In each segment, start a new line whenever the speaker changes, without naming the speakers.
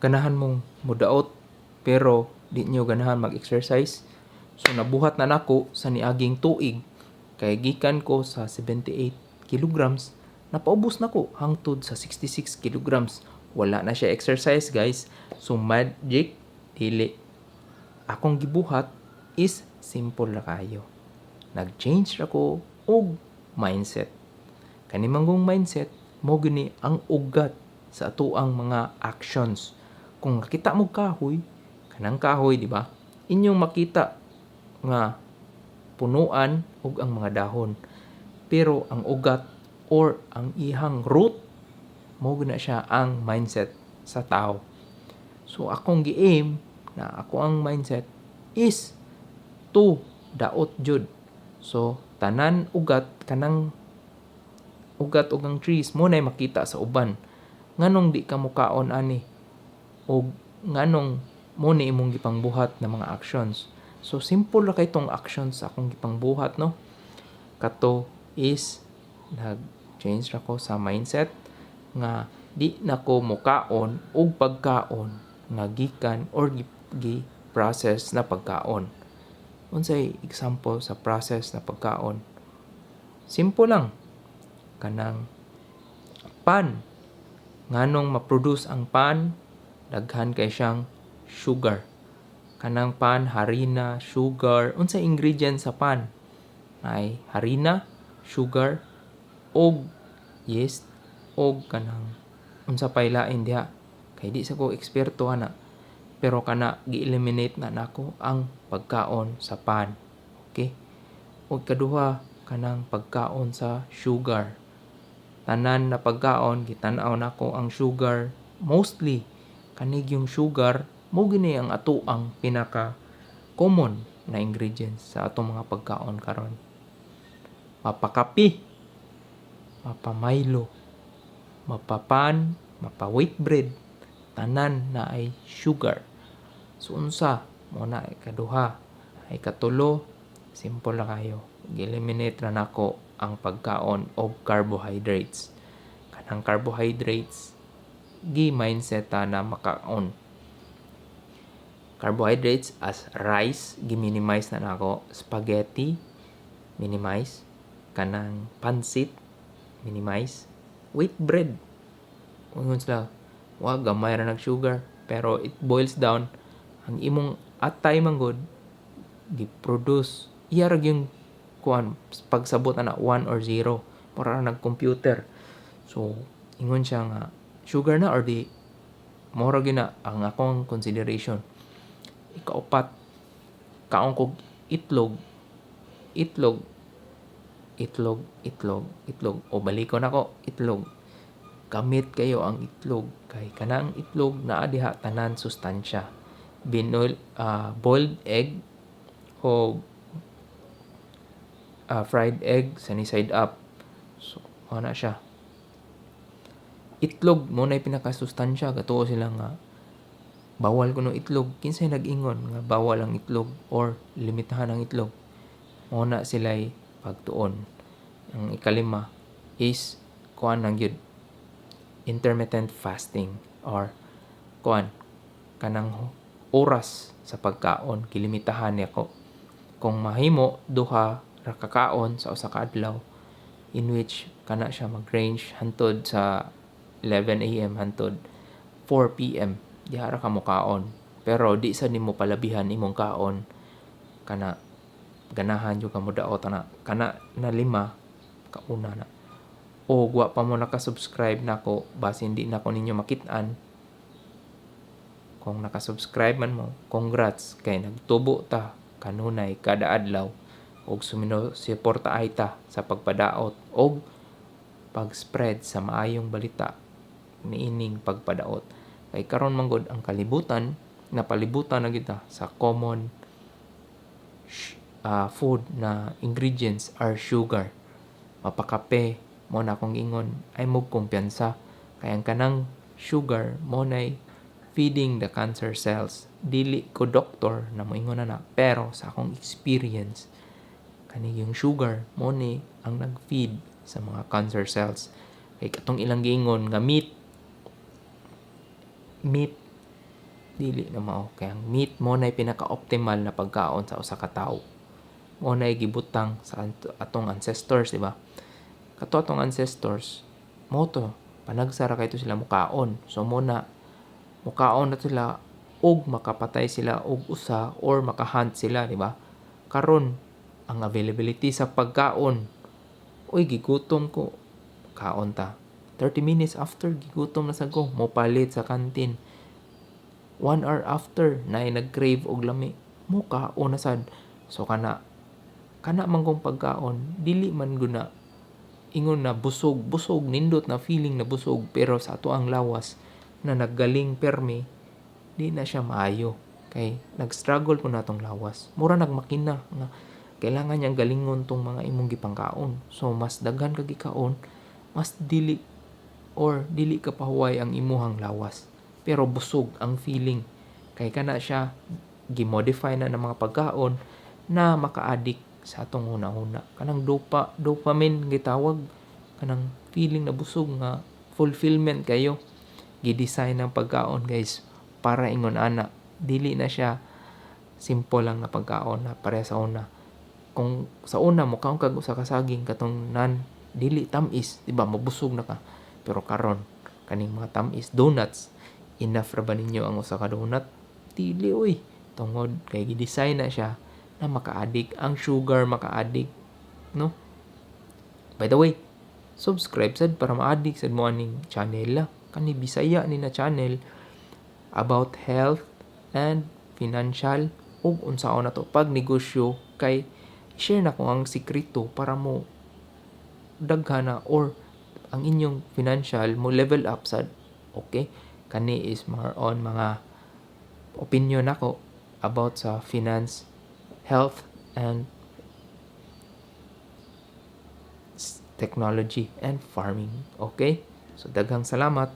ganahan mong mudaot pero di nyo ganahan mag-exercise. So nabuhat na nako sa niaging tuig kay gikan ko sa 78 kilograms, napaubos na ko hangtod sa 66 kilograms. Wala na siya exercise, guys. So magic dili akong gibuhat is simple ra kayo. Nag-change ra ko og mindset. Kani manggong mindset mo gini ang ugat sa atuang mga actions. Kung nakita mo kahoy, kanang kahoy, di ba? Inyong makita nga punuan ug ang mga dahon. Pero ang ugat or ang ihang root mo gina siya ang mindset sa tao. So akong gi-aim na ako ang mindset is to daot jud. So tanan ugat kanang ugat ug ang trees mo nay makita sa uban. Nganong di ka mukaon ani o nganong mo ni imong gipangbuhat na mga actions. So simple ra kay tong actions sa akong gipangbuhat, no? Kato is nag-change ra ko sa mindset nga di na ko mukaon og pagkaon nga gikan or gi-process na pagkaon. Unsay example sa process na pagkaon? Simple lang. Kanang pan. Nganong ma-produce ang pan, daghan kay siyang sugar. Kanang pan, harina, sugar. Unsay ingredient sa pan? Ay harina, sugar, og yeast, og kanang unsa pay lain diha. Kay di sa ko eksperto ana. Pero kana gi-eliminate na nako ang pagkaon sa pan. Okay? Og kaduha kanang pagkaon sa sugar. Tanan na pagkaon gitan-aw nako ang sugar, mostly kanig yung sugar mo gini ang ato ang pinaka common na ingredients sa atong mga pagkaon karon. Mapakapi, mapamilo, mapapan, mapa-wheat bread, tanan na ay sugar. So unsa mo na ikaduha, ay katulo, simple na kayo. Gi-eliminate ra nako ang pagkaon of carbohydrates. Kanang carbohydrates gi-mindset na makaon. Carbohydrates as rice gi-minimize na nako, spaghetti minimize, kanang pansit minimize, wheat bread ungon sila wa gamay ra nag sugar pero it boils down ang imong atay manggod gi-produce iya ra yung kuan pagsabot na 1 or 0 para nag-computer. So ingon siya nga sugar na or di mora gina ang akong consideration. Ikaupat, kaon kog itlog. O baliko nako itlog. Gamit kayo ang itlog kay kanang itlog naa diha tanan sustansya. Boiled egg o fried egg sunny side up. So ana siya. Itlog mo na pinakasustansya katuo sila nga bawal kuno itlog. Kinsay nag-ingon nga bawal ang itlog or limitahan ang itlog? Mo na sila'y pagtuon. Ang ikalima is kuan lang yun, intermittent fasting or kuan kanang oras sa pagkaon gilimitahan nako. Kung mahimo duha ra kakaon sa usa ka adlaw in which kana siya mag-range hantod sa 11 AM hantod 4 PM diha ra ka mo kaon. Pero di sa nimo palabihan imong kaon kana ganahan yung kamo daot na kana na 5 kauna na. O wa pa mo naka-subscribe nako basin di nako ninyo makit-an. Kung naka-subscribe man mo, congrats kay nagtubo ta kanunay kada adlaw og suporta ay ta sa pagpadaot og pag-spread sa maayong balita niining pagpadaot. Kay karon manggod ang kalibutan napalibutan na kita sa common food na ingredients are sugar. Mapakape mo na akong ingon ay mo kumpiyansa kay ang kanang sugar mo nay feeding the cancer cells. Dili ko doktor na moingon na pero sa akong experience kani yung sugar mo ni ang nag-feed sa mga cancer cells. Kay katong ilang giingon nga meat Dili na mao kay ang meat mo na pinaka-optimal na pagkaon sa usa ka tawo. Mo na gibutang sa atong ancestors, di ba? Kato atong ancestors, mo to panagsara kay to sila mukaon. So mo na mukaon na sila og makapatay sila og usa or makahunt sila, di ba? Karon ang availability sa pagkaon, uy gigutom ko, kaon ta. 30 minutes after gigutom na sa ko, mo palit sa kantin. 1 hour after na nag-crave og lami, mo kaon na sad. So kana man kong pagkaon, dili man guna ingon na busog nindot na feeling na busog, pero sa ato ang lawas na naggaling permi, di na siya maayo. Kay nag-struggle po natong lawas. Mura nagmakina nga kailangan niyang galingon tong mga imong gipangkaon. So mas daghan ka gikaon, mas dili ka pahuway ang imuhang lawas. Pero busog ang feeling. Kay kana siya gimodify na ng mga pagkaon na maka-addict sa atong una-una. Kanang dopamine gitawag, kanang feeling na busog nga fulfillment kayo. Gidesign ng pagkaon, guys, para ingon ana, dili na siya simple lang na pagkaon na pareha sa una. Kung sa una mo kaon kag usa ka saging katong dili tamis, di ba, mabusog na ka. Pero karon kaning mga tamis, donuts, enough ra ba ninyo ang usa ka donut? Dili oy. Tungod kay gidesign na siya na maka-addict. Ang sugar maka-addict, no? By the way, subscribe sad para ma-addict sad mo aning channel la. Kani Bisaya ni na channel about health and financial ug unsaon na to pag negosyo, kay share na ko ang sikreto para mo daghan na or ang inyong financial mo level up sad. Okay? Kani is more on mga opinion ako about sa finance, health, and technology and farming. Okay? So daghang salamat,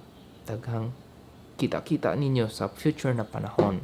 daghang kita-kita ninyo sa future na panahon.